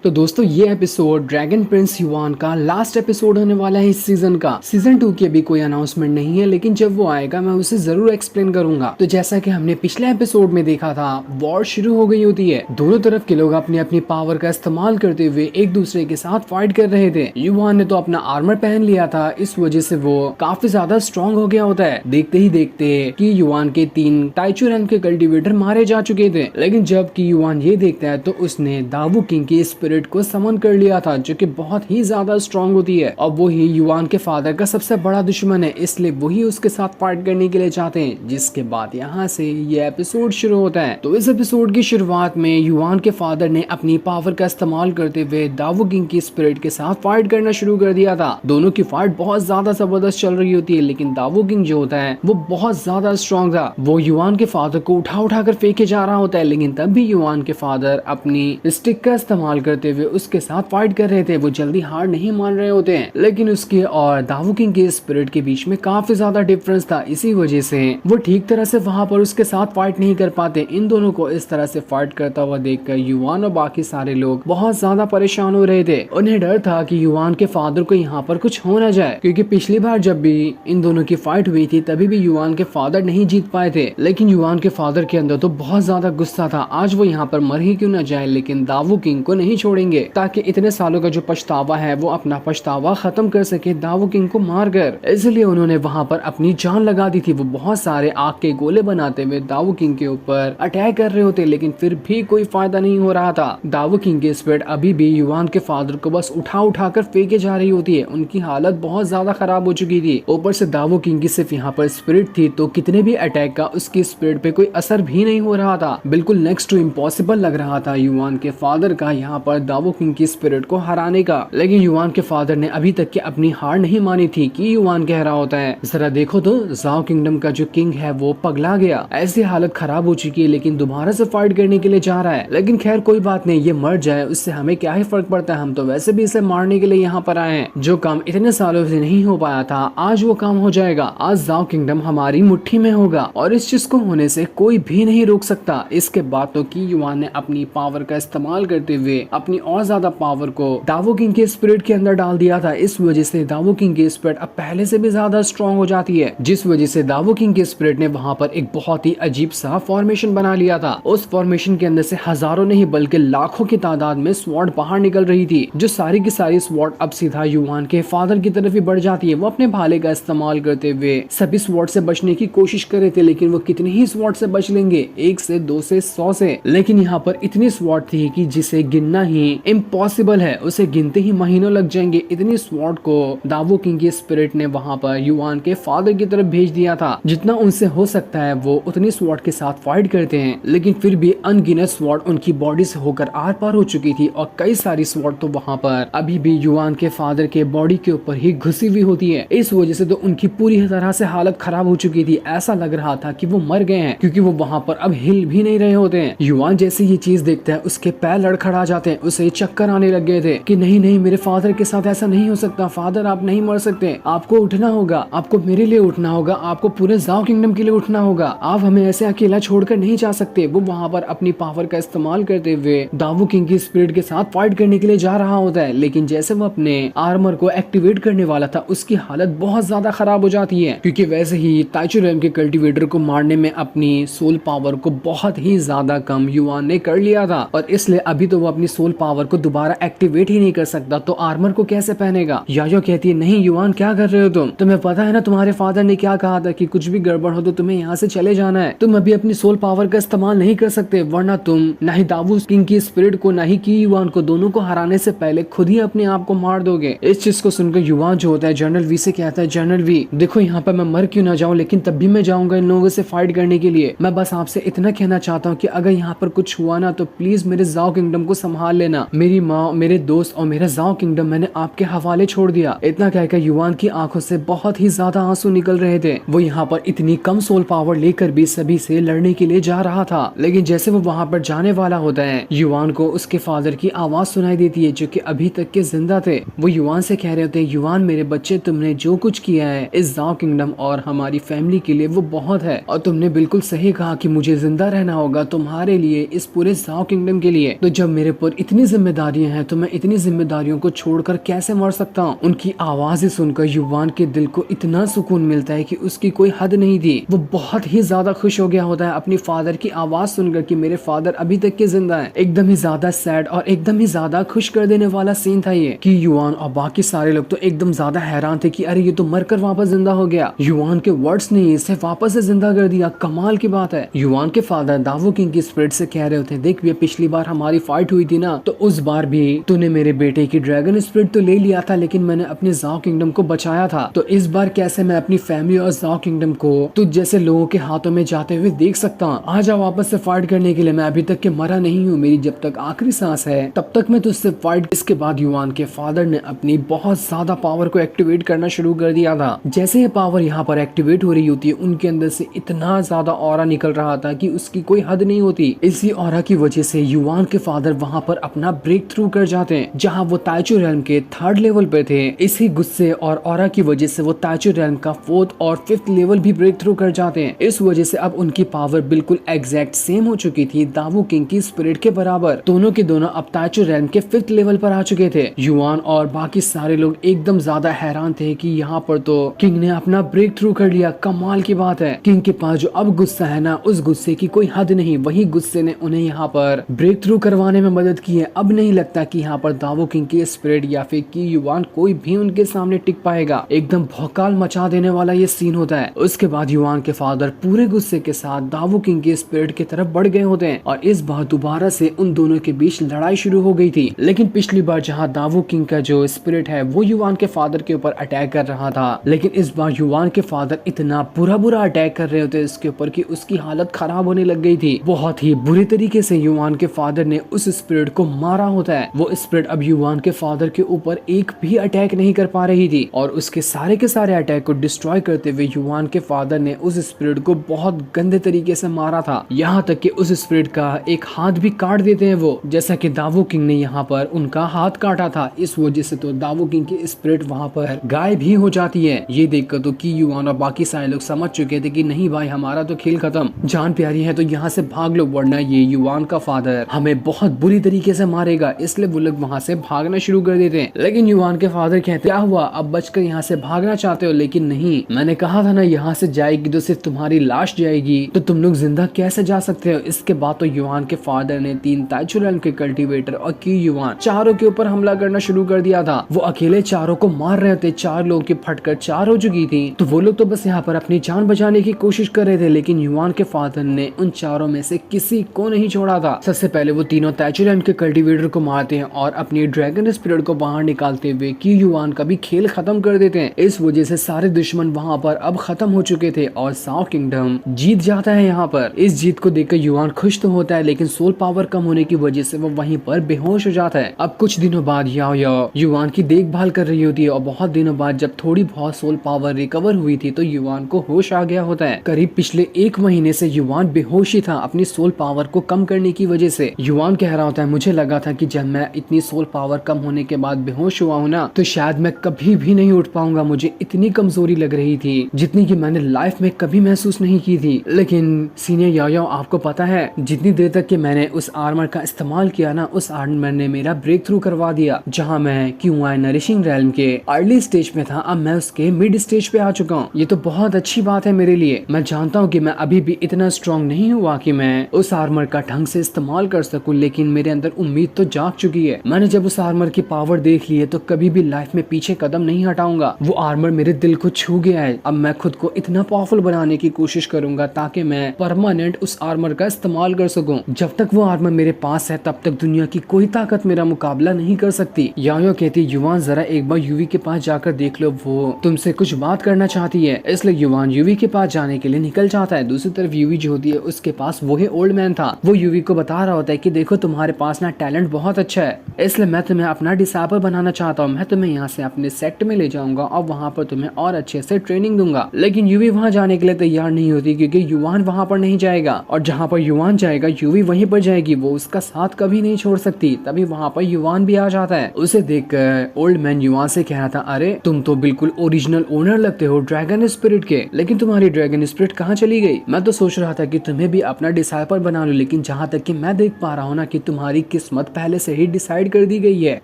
तो दोस्तों ये एपिसोड ड्रैगन प्रिंस युवान का लास्ट एपिसोड होने वाला है इस सीजन का। सीजन 2 की अभी कोई अनाउंसमेंट नहीं है, लेकिन जब वो आएगा मैं उसे जरूर एक्सप्लेन करूंगा। तो जैसा कि हमने पिछले एपिसोड में देखा था, वॉर शुरू हो गई होती है। दोनों तरफ के लोग अपनी अपनी पावर का इस्तेमाल करते हुए एक दूसरे के साथ फाइट कर रहे थे। युवान ने तो अपना आर्मर पहन लिया था, इस वजह से वो काफी ज्यादा स्ट्रॉन्ग हो गया होता है। देखते ही देखते कि युवान के 3 टाइचुरन के कल्टीवेटर मारे जा चुके थे। लेकिन जब कि युवान ये देखता है तो उसने दावू किंग की स्पिरिट को समन कर लिया था, जो कि बहुत ही ज्यादा स्ट्रॉन्ग होती है। अब वो ही युवान के फादर का सबसे बड़ा दुश्मन है, इसलिए वही उसके साथ फाइट करने के लिए चाहते हैं। जिसके बाद यहाँ से ये एपिसोड शुरू होता है। तो इस एपिसोड की शुरुआत में युवान के फादर ने अपनी पावर का इस्तेमाल करते हुए दावू किंग की स्पिरिट के साथ फाइट करना शुरू कर दिया था। दोनों की फाइट बहुत ज्यादा जबरदस्त चल रही होती है, लेकिन दावू किंग जो होता है वो बहुत ज्यादा स्ट्रॉन्ग था। वो युवान के फादर को उठा उठा कर फेंके जा रहा होता है, लेकिन तब भी युवान के फादर अपनी स्टिक का इस्तेमाल करते हुए उसके साथ फाइट कर रहे थे। वो जल्दी हार नहीं मान रहे होते हैं, लेकिन उसके और दावू किंग के स्पिरिट के बीच में काफी ज्यादा डिफरेंस था। इसी वजह से वो ठीक तरह से वहां पर उसके साथ फाइट नहीं कर पाते। इन दोनों को इस तरह से फाइट करता हुआ देखकर युवान और बाकी सारे लोग बहुत ज्यादा परेशान हो रहे थे। उन्हें डर था कि युवान के फादर को यहाँ पर कुछ हो ना जाए, क्योंकि पिछली बार जब भी इन दोनों की फाइट हुई थी तभी भी युवान के फादर नहीं जीत पाए थे। लेकिन युवान के फादर के अंदर तो बहुत ज्यादा गुस्सा था। आज वो यहाँ पर मर ही क्यों ना जाए, लेकिन दावू किंग को नहीं छोड़ेंगे, ताकि इतने सालों का जो पछतावा है वो अपना पछतावा खत्म कर सके दावू किंग को मारकर। इसलिए उन्होंने वहां पर अपनी जान लगा दी थी। वो बहुत सारे आग के गोले बनाते हुए दावू किंग के ऊपर अटैक कर रहे होते, लेकिन फिर भी कोई फायदा नहीं हो रहा था। दावू किंग की स्पिरिट अभी भी युवान के फादर को बस उठा उठा कर फेंके जा रही होती है। उनकी हालत बहुत ज्यादा खराब हो चुकी थी। ऊपर से दावू किंग की सिर्फ यहाँ पर स्पिरिट थी, तो कितने भी अटैक का उसकी स्पिरिट पे कोई असर भी नहीं हो रहा था। बिल्कुल नेक्स्ट टू इम्पॉसिबल लग रहा था युवान के फादर का यहाँ पर दावू किंग की स्पिरिट को हराने का। लेकिन युवान के फादर ने अभी तक की अपनी हार नहीं मानी थी। कि युवान कह रहा होता है, जरा देखो तो जाओ किंगडम का जो किंग है वो पगला गया, ऐसी हालत खराब हो चुकी है, लेकिन दोबारा से फाइट करने के लिए जा रहा है। लेकिन खैर कोई बात नहीं, ये मर जाए उससे हमें क्या ही फर्क पड़ता है, हम तो वैसे भी इसे मारने के लिए यहाँ पर आए हैं। जो काम इतने सालों से नहीं हो पाया था आज वो काम हो जाएगा। आज जाओ किंगडम हमारी मुट्ठी में होगा और इस चीज को होने से कोई भी नहीं रोक सकता। इसके बाद तो की युवान ने अपनी पावर का इस्तेमाल करते हुए अपनी और ज्यादा पावर को दावू किंग के स्पिरिट के अंदर डाल दिया था। इस वजह से दावू किंग की स्पिरिट अब पहले से भी ज्यादा स्ट्रॉन्ग हो जाती है, जिस वजह से दावू किंग के स्पिरिट ने वहां पर एक बहुत ही अजीब सा फॉर्मेशन बना लिया था। उस फॉर्मेशन के अंदर से हजारों नहीं बल्कि लाखों की तादाद में स्वॉर्ड बाहर निकल रही थी, जो सारी की सारी स्वॉर्ड अब सीधा युवान के फादर की तरफ ही बढ़ जाती है। वो अपने भाले का इस्तेमाल करते हुए सभी स्वॉर्ड से बचने की कोशिश कर रहे थे, लेकिन वो कितने ही स्वॉर्ड से बच लेंगे, 1 से 2 से 100 से। लेकिन यहाँ पर इतनी स्वॉर्ड थी कि जिसे गिनना ही इम्पॉसिबल है, उसे गिनते ही महीनों लग जाएंगे। इतनी स्वॉर्ड को दावू किंग की स्पिरिट ने वहां पर युवान के फादर की तरफ भेज दिया था। जितना उनसे हो सकता है वो उतनी स्वॉर्ड के साथ फाइट करते हैं, लेकिन फिर भी अनगिनत स्वॉर्ड उनकी बॉडी से होकर आर पार हो चुकी थी और कई सारी स्वॉर्ड तो वहां पर अभी भी युवान के फादर के बॉडी के ऊपर ही घुसी हुई होती है। इस वजह से तो उनकी पूरी तरह से हालत खराब हो चुकी थी। ऐसा लग रहा था कि वो मर गए हैं, क्योंकि वो वहां पर अब हिल भी नहीं रहे होते हैं। युवान जैसे ये चीज देखता है उसके पैर लड़खड़ा जाते हैं, उसे चक्कर आने लग गए थे कि नहीं नहीं, मेरे फादर के साथ ऐसा नहीं हो सकता। फादर आप नहीं मर सकते, आपको उठना होगा, आपको मेरे लिए उठना होगा, आपको पूरे जाओ किंगडम के लिए उठना होगा, आप हमें ऐसे अकेला छोड़कर नहीं जा सकते। वो वहां पर अपनी पावर का इस्तेमाल करते हुए दावू किंग की स्पिरिट के साथ फाइट करने के लिए जा रहा होता है, लेकिन जैसे वो अपने आर्मर को एक्टिवेट करने वाला था उसकी हालत बहुत ज्यादा खराब हो जाती है, क्योंकि वैसे ही ताइचुरन के कल्टीवेटर को मारने में अपनी सोल पावर को बहुत ही ज्यादा कम युवान ने कर लिया था, और इसलिए अभी तो वो अपनी सोल पावर को दोबारा एक्टिवेट ही नहीं कर सकता। तो आर्मर को कैसे पहनेगा? यायो कहती है, नहीं युवान क्या कर रहे हो तुम? तुम्हें पता है ना तुम्हारे फादर ने क्या कहा था कि कुछ भी गड़बड़ हो तो तुम्हें यहाँ से चले जाना है। तुम अभी अपनी सोल पावर का इस्तेमाल नहीं कर सकते, वरना तुम ना ही दावू किंग की स्पिरिट को ना ही की युवान को, दोनों को हराने से पहले खुद ही अपने आप को मार दोगे। इस चीज को सुनकर युवान जो होता है जनरल वी से कहता है, जनरल वी देखो यहाँ पर मैं मर क्यों ना जाऊँ, लेकिन तब भी मैं जाऊंगा इन लोगों से फाइट करने के लिए। मैं बस आपसे इतना कहना चाहता हूँ कि अगर यहाँ पर कुछ हुआ ना तो प्लीज मेरे जाओ किंगडम को संभाल लेना। मेरी माँ, मेरे दोस्त और मेरा जाओ किंगडम मैंने आपके हवाले छोड़ दिया। इतना कहकर युवान की आंखों से बहुत ही ज्यादा आंसू निकल रहे थे। वो यहाँ पर इतनी कम सोल पावर लेकर भी सभी से लड़ने के लिए जा रहा था, लेकिन जैसे वो वहाँ पर जाने वाला होता है युवान को उसके फादर की आवाज सुनाई देती है, जो कि अभी तक के जिंदा थे। वो युवान से कह रहे होते हैं, युवान मेरे बच्चे, तुमने जो कुछ किया है इस जाओ किंगडम और हमारी फैमिली के लिए वो बहुत है, और तुमने बिल्कुल सही कहा कि मुझे जिंदा रहना होगा तुम्हारे लिए, इस पूरे जाओ किंगडम के लिए। तो जब मेरे पर इतनी इतनी जिम्मेदारियां हैं तो मैं इतनी जिम्मेदारियों को छोड़कर कैसे मर सकता हूँ। उनकी आवाज़ सुनकर युवान के दिल को इतना सुकून मिलता है कि उसकी कोई हद नहीं थी। वो बहुत ही ज्यादा खुश हो गया होता है अपनी फादर की आवाज सुनकर कि मेरे फादर अभी तक के जिंदा हैं। एकदम ही ज्यादा सैड और एकदम ही ज्यादा खुश कर देने वाला सीन था ये कि युवान और बाकी सारे लोग तो एकदम ज्यादा हैरान थे कि अरे ये तो मरकर वापस जिंदा हो गया। युवान के वर्ड्स ने इसे वापस से जिंदा कर दिया। कमाल की बात है। युवान के फादर दावो किंग की स्पिरिट से कह रहे होते, देख पिछली बार हमारी फाइट हुई थी ना, तो उस बार भी तूने मेरे बेटे की ड्रैगन स्पिरिट तो ले लिया था, लेकिन मैंने अपने जाओ किंगडम को बचाया था। तो इस बार कैसे मैं अपनी फैमिली और जाओ किंगडम को तुझ जैसे लोगों के हाथों में जाते हुए देख सकता हूँ। आजा वापस से फाइट करने के लिए। मैं अभी तक के मरा नहीं हूँ। मेरी जब तक आखिरी सांस है तब तक मैं तुझसे फाइट। इसके बाद युवान के फादर ने अपनी बहुत ज्यादा पावर को एक्टिवेट करना शुरू कर दिया था। जैसे ये पावर यहाँ पर एक्टिवेट हो रही होती है, उनके अंदर से इतना ज्यादा ऑरा निकल रहा था कि उसकी कोई हद नहीं होती। इसी ऑरा की वजह से युवान के फादर वहाँ पर अपना ब्रेक थ्रू कर जाते हैं, जहाँ वो ताइचू रेल्म के 3rd लेवल पे थे। इसी गुस्से और ऑरा की वजह से वो ताइचू रेल्म का 4th और 5th लेवल भी ब्रेक थ्रू कर जाते हैं। इस वजह से अब उनकी पावर बिल्कुल एग्जैक्ट सेम हो चुकी थी दावो किंग की स्पिरिट के बराबर। दोनों के दोनों अब ताइचू रेल्म के 5th लेवल पर आ चुके थे। युवान और बाकी सारे लोग एकदम ज्यादा हैरान थे कि यहाँ पर तो किंग ने अपना ब्रेक थ्रू कर लिया। कमाल की बात है। किंग के पास जो अब गुस्सा है ना, उस गुस्से की कोई हद नहीं। वही गुस्से ने उन्हें यहाँ पर ब्रेक थ्रू करवाने में मदद की है। अब नहीं लगता कि यहाँ पर दावो किंग की स्पिरिट या फिर की युवान कोई भी उनके सामने टिक पाएगा। एकदम भौकाल मचा देने वाला ये सीन होता है। उसके बाद युवान के फादर पूरे गुस्से के साथ दावो किंग की स्पिरिट की तरफ बढ़ गए होते हैं और इस बार दोबारा से उन दोनों के बीच लड़ाई शुरू हो गई थी। लेकिन पिछली बार जहाँ दावो किंग का जो स्पिरिट है वो युवान के फादर के ऊपर अटैक कर रहा था, लेकिन इस बार युवान के फादर इतना बुरा अटैक कर रहे होते इसके ऊपर कि उसकी हालत खराब होने लग गई थी। बहुत ही बुरी तरीके से युवान के फादर ने उस स्पिरिट को मारा होता है। वो स्पिरिट अब युवान के फादर के ऊपर एक भी अटैक नहीं कर पा रही थी और उसके सारे के सारे अटैक को डिस्ट्रॉय करते हुए युवान के फादर ने उस स्पिरिट को बहुत गंदे तरीके से मारा था। यहाँ तक कि उस स्पिरिट का एक हाथ भी काट देते हैं वो, जैसा कि दावो किंग ने यहाँ पर उनका हाथ काटा था। इस वजह से तो दावो किंग की स्पिरिट वहाँ पर गायब भी हो जाती है। ये देखकर तो की युवान और बाकी सारे लोग समझ चुके थे कि नहीं भाई, हमारा तो खेल खत्म, जान प्यारी है तो यहाँ से भाग लो, वरना ये युवान का फादर हमें बहुत बुरी तरीके से मारेगा। इसलिए वो लोग वहाँ से भागना शुरू कर देते हैं। लेकिन युवान के फादर कहते, क्या हुआ, अब बचकर यहाँ से भागना चाहते हो? लेकिन नहीं, मैंने कहा था ना यहाँ से जाएगी तो सिर्फ तुम्हारी लाश जाएगी, तो तुम लोग जिंदा कैसे जा सकते हो? इसके बाद तो युवान के फादर ने 3 ताइचू रेल्म के कल्टीवेटर और की युवान चारों के ऊपर हमला करना शुरू कर दिया था। वो अकेले चारों को मार रहे थे। 4 लोगों की फटकर 4 हो चुकी थी, तो वो लोग तो बस यहाँ पर अपनी जान बचाने की कोशिश कर रहे थे। लेकिन युवान के फादर ने उन चारों में से किसी को नहीं छोड़ा था। सबसे पहले वो तीनों ताइचू रेल्म के कल्टीवेटर को मारते हैं और अपनी ड्रैगन स्पिरिट को बाहर निकालते हुए की युवान का भी खेल खत्म कर देते हैं। इस वजह से सारे दुश्मन वहाँ पर अब खत्म हो चुके थे और जाओ किंगडम जीत जाता है। यहाँ पर इस जीत को देखकर युवान खुश तो होता है, लेकिन सोल पावर कम होने की वजह से वो वहीं पर बेहोश हो जाता है। अब कुछ दिनों बाद याओ युवान की देखभाल कर रही होती है और बहुत दिनों बाद जब थोड़ी बहुत सोल पावर रिकवर हुई थी तो युवान को होश आ गया होता है। करीब पिछले 1 महीने से युवान बेहोश ही था अपनी सोल पावर को कम करने की वजह से। युवान कह रहा होता है, मुझे लगा था कि जब मैं इतनी सोल पावर कम होने के बाद बेहोश हुआ हूँ ना, तो शायद मैं कभी भी नहीं उठ पाऊंगा। मुझे इतनी कमजोरी लग रही थी जितनी कि मैंने लाइफ में कभी महसूस नहीं की थी। लेकिन सीनियर याओ, आपको पता है जितनी देर तक कि मैंने उस आर्मर का इस्तेमाल किया ना, उस आर्मर ने मेरा ब्रेक थ्रू करवा दिया। जहाँ मैं क्यूआई नरिशिंग रेल्म के अर्ली स्टेज में था, अब मैं उसके मिड स्टेज पे आ चुका हूँ। ये तो बहुत अच्छी बात है मेरे लिए। मैं जानता हूँ कि मैं अभी भी इतना स्ट्रॉन्ग नहीं हुआ कि मैं उस आर्मर का ढंग से इस्तेमाल कर सकूं, लेकिन मेरे अंदर उम्मीद तो जाग चुकी है। मैंने जब उस आर्मर की पावर देख ली है तो कभी भी लाइफ में पीछे कदम नहीं हटाऊंगा। वो आर्मर मेरे दिल को छू गया है। अब मैं खुद को इतना पावरफुल बनाने की कोशिश करूंगा ताकि मैं परमानेंट उस आर्मर का इस्तेमाल कर सकूं। जब तक वो आर्मर मेरे पास है तब तक दुनिया की कोई ताकत मेरा मुकाबला नहीं कर सकती। याओ कहती, युवान जरा एक बार यूवी के पास जाकर देख लो, वो तुमसे कुछ बात करना चाहती है। इसलिए युवान यूवी के पास जाने के लिए निकल जाता है। दूसरी तरफ यूवी जो होती है उसके पास वो ही ओल्ड मैन था। वो यूवी को बता रहा होता है कि देखो तुम्हारे पास ना टैलेंट बहुत अच्छा है, इसलिए मैं तुम्हें अपना डिसाइपल बनाना चाहता हूँ। मैं तुम्हें यहाँ से अपने सेक्ट में ले जाऊंगा और वहाँ पर तुम्हें और अच्छे से ट्रेनिंग दूंगा। लेकिन यूवी वहाँ जाने के लिए तैयार नहीं होती क्योंकि युवान वहाँ पर नहीं जाएगा और जहाँ पर युवान जाएगा यूवी वहीं पर जाएगी। वो उसका साथ कभी नहीं छोड़ सकती। तभी वहाँ पर युवान भी आ जाता है। उसे देखकर ओल्ड मैन युवान से कह रहा था, अरे तुम तो बिल्कुल ओरिजिनल ओनर लगते हो ड्रैगन स्पिरिट के, लेकिन तुम्हारी ड्रैगन स्पिरिट कहाँ चली गई? मैं तो सोच रहा था कि तुम्हें भी अपना डिसाइपल बना लो, लेकिन जहाँ तक कि मैं देख पा रहा हूँ ना कि तुम्हारी किस्मत पहले से ही डिसाइड कर दी गई है,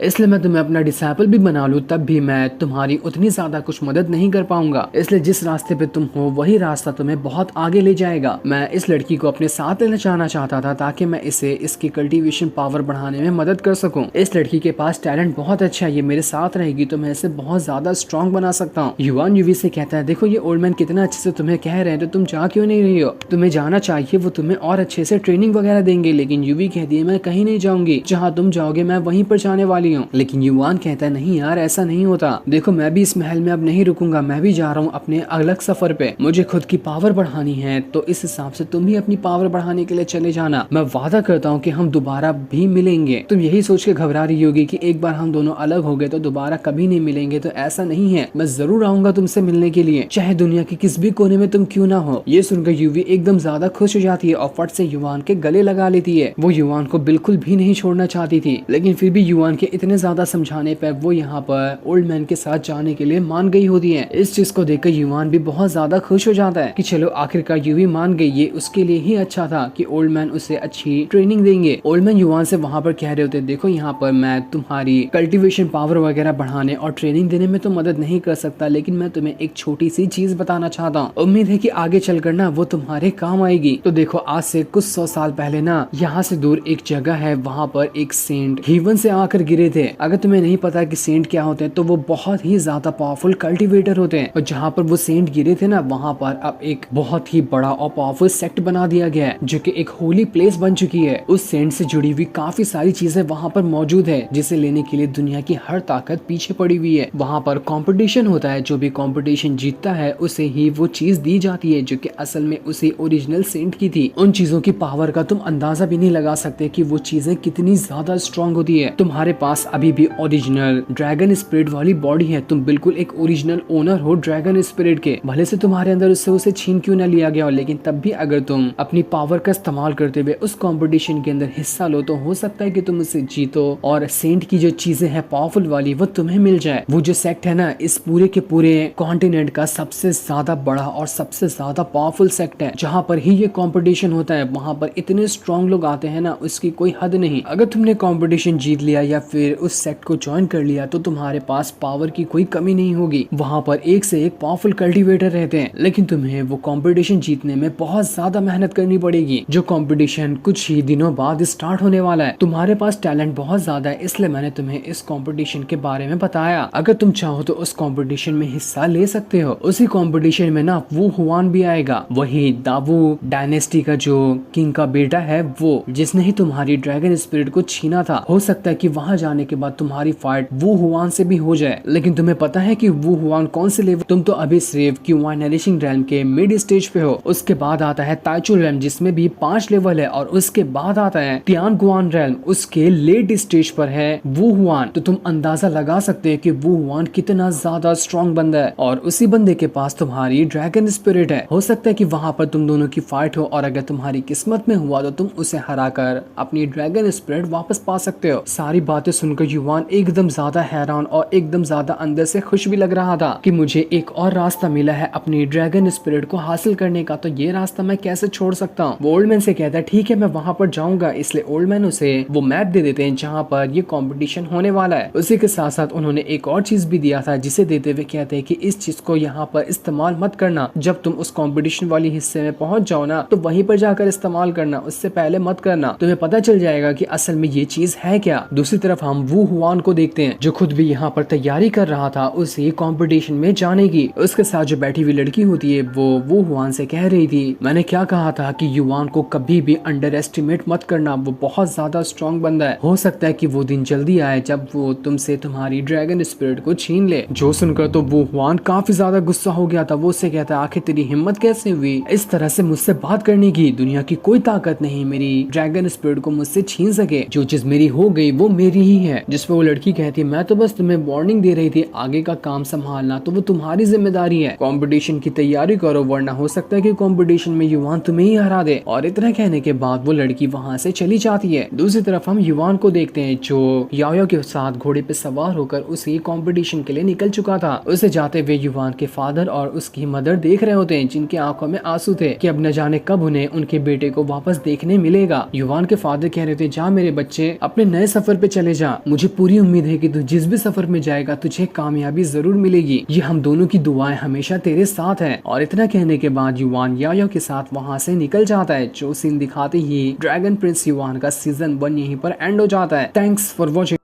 इसलिए मैं तुम्हें अपना डिसाइपल भी बना लूं तब भी मैं तुम्हारी उतनी ज्यादा कुछ मदद नहीं कर पाऊंगा। इसलिए जिस रास्ते पे तुम हो वही रास्ता तुम्हें बहुत आगे ले जाएगा। मैं इस लड़की को अपने साथ लेना चाहता था ताकि मैं इसे इसकी कल्टीवेशन पावर बढ़ाने में मदद कर सकूं। इस लड़की के पास टैलेंट बहुत अच्छा है, ये मेरे साथ रहेगी तो मैं इसे बहुत ज्यादा स्ट्रॉन्ग बना सकता हूँ। युवान यूवी से कहता है देखो ये ओल्ड मैन कितना अच्छे से तुम्हें कह रहे हैं तो तुम जा क्यों नहीं रही हो, तुम्हें जाना चाहिए, वो तुम्हें और अच्छे से ट्रेनिंग वगैरह देंगे। लेकिन यूवी कहती है मैं कहीं नहीं जाऊंगी, जहाँ तुम जाओगे मैं वहीं पर जाने वाली हूँ। लेकिन युवान कहता है नहीं यार ऐसा नहीं होता, देखो मैं भी इस महल में अब नहीं रुकूंगा, मैं भी जा रहा हूँ अपने अलग सफर पे, मुझे खुद की पावर बढ़ानी है, तो इस हिसाब से तुम भी अपनी पावर बढ़ाने के लिए चले जाना, मैं वादा करता हूँ कि हम दोबारा भी मिलेंगे। तुम यही सोच के घबरा रही होगी कि एक बार हम दोनों अलग हो गए तो दोबारा कभी नहीं मिलेंगे, तो ऐसा नहीं है, मैं जरूर आऊंगा तुमसे मिलने के लिए, चाहे दुनिया के किस भी कोने में तुम क्यों ना हो। ये सुनकर यूवी एकदम ज्यादा खुश हो जाती है और फट से युवान के गले लगा लेती है। वो युवान को बिल्कुल भी नहीं छोड़ना चाहती थी, लेकिन फिर भी युवान के इतने ज्यादा समझाने पर वो यहाँ पर ओल्ड मैन के साथ जाने के लिए मान गई होती है। इस चीज को देखकर युवान भी बहुत ज्यादा खुश हो जाता है कि चलो आखिरकार यूवी मान गई, ये उसके लिए ही अच्छा था कि ओल्ड मैन उसे अच्छी ट्रेनिंग देंगे। ओल्ड मैन युवान से वहाँ पर कह रहे होते देखो यहाँ पर मैं तुम्हारी कल्टीवेशन पावर वगैरह बढ़ाने और ट्रेनिंग देने में तो मदद नहीं कर सकता, लेकिन मैं तुम्हें एक छोटी सी चीज बताना चाहता हूँ, उम्मीद है कि आगे चलकर ना वो तुम्हारे काम आएगी। तो देखो आज से कुछ 100 साल पहले ना यहाँ से दूर एक जगह है, वहाँ पर एक सेंट हेवन से आकर गिरे थे। अगर तुम्हें नहीं पता कि सेंट क्या होते हैं तो वो बहुत ही ज्यादा पावरफुल कल्टीवेटर होते हैं, और जहाँ पर वो सेंट गिरे थे ना वहाँ पर अब एक बहुत ही बड़ा और पावरफुल सेक्ट बना दिया गया है जो कि एक होली प्लेस बन चुकी है। उस सेंट से जुड़ी हुई काफी सारी चीजें वहाँ पर मौजूद है, जिसे लेने के लिए दुनिया की हर ताकत पीछे पड़ी हुई है। वहाँ पर कंपटीशन होता है, जो भी कंपटीशन जीतता है उसे ही वो चीज दी जाती है जो कि असल में उसे ओरिजिनल सेंट की थी। उन चीजों की पावर का तुम अंदाजा भी नहीं लगा सकते कि वो चीजें कितनी ज्यादा स्ट्रॉन्ग होती है। तुम्हारे पास अभी भी ओरिजिनल ड्रैगन स्पिरिट वाली बॉडी है, तुम बिल्कुल एक ओरिजिनल ओनर हो ड्रैगन स्पिरिट के, भले से तुम्हारे अंदर उससे उसे छीन क्यों न लिया गया हो, लेकिन तब भी अगर तुम अपनी पावर का इस्तेमाल करते हुए उस कंपटीशन के अंदर हिस्सा लो तो हो सकता है कि तुम उसे जीतो और सेंट की जो चीजें हैं पावरफुल वाली वो तुम्हें मिल जाए। वो जो सेक्ट है ना इस पूरे के पूरे कॉन्टिनेंट का सबसे ज्यादा बड़ा और सबसे ज्यादा पावरफुल सेक्ट है, जहाँ पर ही ये कंपटीशन होता है वहाँ पर इतने स्ट्रॉन्ग लोग आते हैं ना उसकी कोई हद नहीं। अगर तुमने कंपटीशन जीत लिया या फिर उस सेक्ट को ज्वाइन कर लिया तो तुम्हारे पास पावर की कोई कमी नहीं होगी, वहाँ पर एक से एक पावरफुल कल्टीवेटर रहते हैं, लेकिन तुम्हें वो कंपटीशन जीतने में बहुत ज्यादा मेहनत करनी पड़ेगी। जो कंपटीशन कुछ ही दिनों बाद स्टार्ट होने वाला है, तुम्हारे पास टैलेंट बहुत ज्यादा है, इसलिए मैंने तुम्हें इस कंपटीशन के बारे में बताया। अगर तुम चाहो तो उस कंपटीशन में हिस्सा ले सकते हो। उसी कंपटीशन में ना वो हुआन भी आएगा, वही दावू डायनेस्टी का जो किंग का बेटा है, वो जिसने ही तुम्हारी ड्रैगन स्पिरिट को छीना था। हो सकता है कि वहां जाने के बाद तुम्हारी फाइट वो हुआन से भी हो जाए, लेकिन तुम्हें पता है कि वो हुआन कौन से लेवल, तुम तो अभी सिर्फ क्यूआन नरिशिंग रैल्म के मिड स्टेज पे हो। उसके बाद आता है ताइचू रैल्म जिसमें भी 5 लेवल है, और उसके बाद आता है तियान गुआन रैल्म, उसके लेट स्टेज पर है वो हुआन। तो तुम अंदाजा लगा सकते हैं कि वो हुआन कितना ज्यादा स्ट्रॉन्ग बंदा है, और उसी बंदे के पास तुम्हारी ड्रैगन स्पिरिट है। हो सकता है कि वहां पर तुम दोनों की फाइट हो, और अगर तुम्हारी किस्मत में हुआ तो तुम उसे हराकर अपनी ड्रैगन स्पिरिट वापस पा सकते हो। सारी बातें सुनकर युवान एकदम ज्यादा हैरान और एकदम ज्यादा अंदर से खुश भी लग रहा था कि मुझे एक और रास्ता मिला है अपनी ड्रैगन स्पिरिट को हासिल करने का, तो ये रास्ता मैं कैसे छोड़ सकता हूँ। वो ओल्ड मैन से कहता है ठीक है मैं वहां पर जाऊंगा, इसलिए ओल्ड मैन उसे वो मैप दे देते हैं जहाँ पर ये कंपटीशन होने वाला है। उसी के साथ साथ उन्होंने एक और चीज भी दिया था जिसे देते हुए कहते हैं कि इस चीज को यहाँ पर इस्तेमाल मत करना, जब तुम उस कंपटीशन वाली हिस्से में पहुंच जाओ ना तो वहीं पर जाकर इस्तेमाल करना, उससे पहले मत करना, तुम्हें पता चल जाएगा कि असल में ये चीज है क्या। दूसरी तरफ हम वो हुआन को देखते हैं जो खुद भी यहाँ पर तैयारी कर रहा था उसी कंपटीशन में जाने की। उसके साथ जो बैठी हुई लड़की होती है वो हुआन से कह रही थी मैंने क्या कहा था कि युवान को कभी भी अंडर एस्टिमेट मत करना, वो बहुत ज्यादा स्ट्रॉन्ग बंदा है, हो सकता है कि वो दिन जल्दी आए जब वो तुमसे तुम्हारी ड्रैगन स्पिरिट को छीन ले। जो सुनकर तो वो हुआन काफी ज्यादा गुस्सा हो गया था। वो उससे कहता है आखिर तेरी हिम्मत कैसे हुई इस तरह से मुझसे बात करने की, दुनिया की कोई ताकत नहीं मेरी ड्रैगन स्पिरिट को मुझसे छीन सके, जो चीज मेरी हो गई वो मेरी ही है। जिसपे वो लड़की कहती मैं तो बस तुम्हें वार्निंग दे रही थी, आगे का काम संभालना तो वो तुम्हारी जिम्मेदारी है, कंपटीशन की तैयारी करो वरना हो सकता है कि कंपटीशन में युवान तुम्हें ही हरा दे। और इतना कहने के बाद वो लड़की वहाँ से चली जाती है। दूसरी तरफ हम युवान को देखते हैं जो याओ के साथ घोड़े पे सवार होकर उसी कंपटीशन के लिए निकल चुका था। उसे जाते हुए युवान के फादर और उसकी मदर देख रहे होते हैं जिनकी आंखों में आंसू थे कि अब न जाने कब उन्हें उनके बेटे को वापस देखने मिलेगा। युवान के फादर कह रहे थे जा मेरे बच्चे, अपने नए सफर पे चले जा। मुझे पूरी उम्मीद है कि तू जिस भी सफर में जाएगा तुझे कामयाबी जरूर मिलेगी। ये हम दोनों की दुआएं हमेशा तेरे साथ है। और इतना कहने के बाद युवान यायो के साथ वहाँ से निकल जाता है। जो सीन दिखाते ही ड्रैगन प्रिंस युवान का सीजन 1 यहीं पर एंड हो जाता है। Thanks for watching.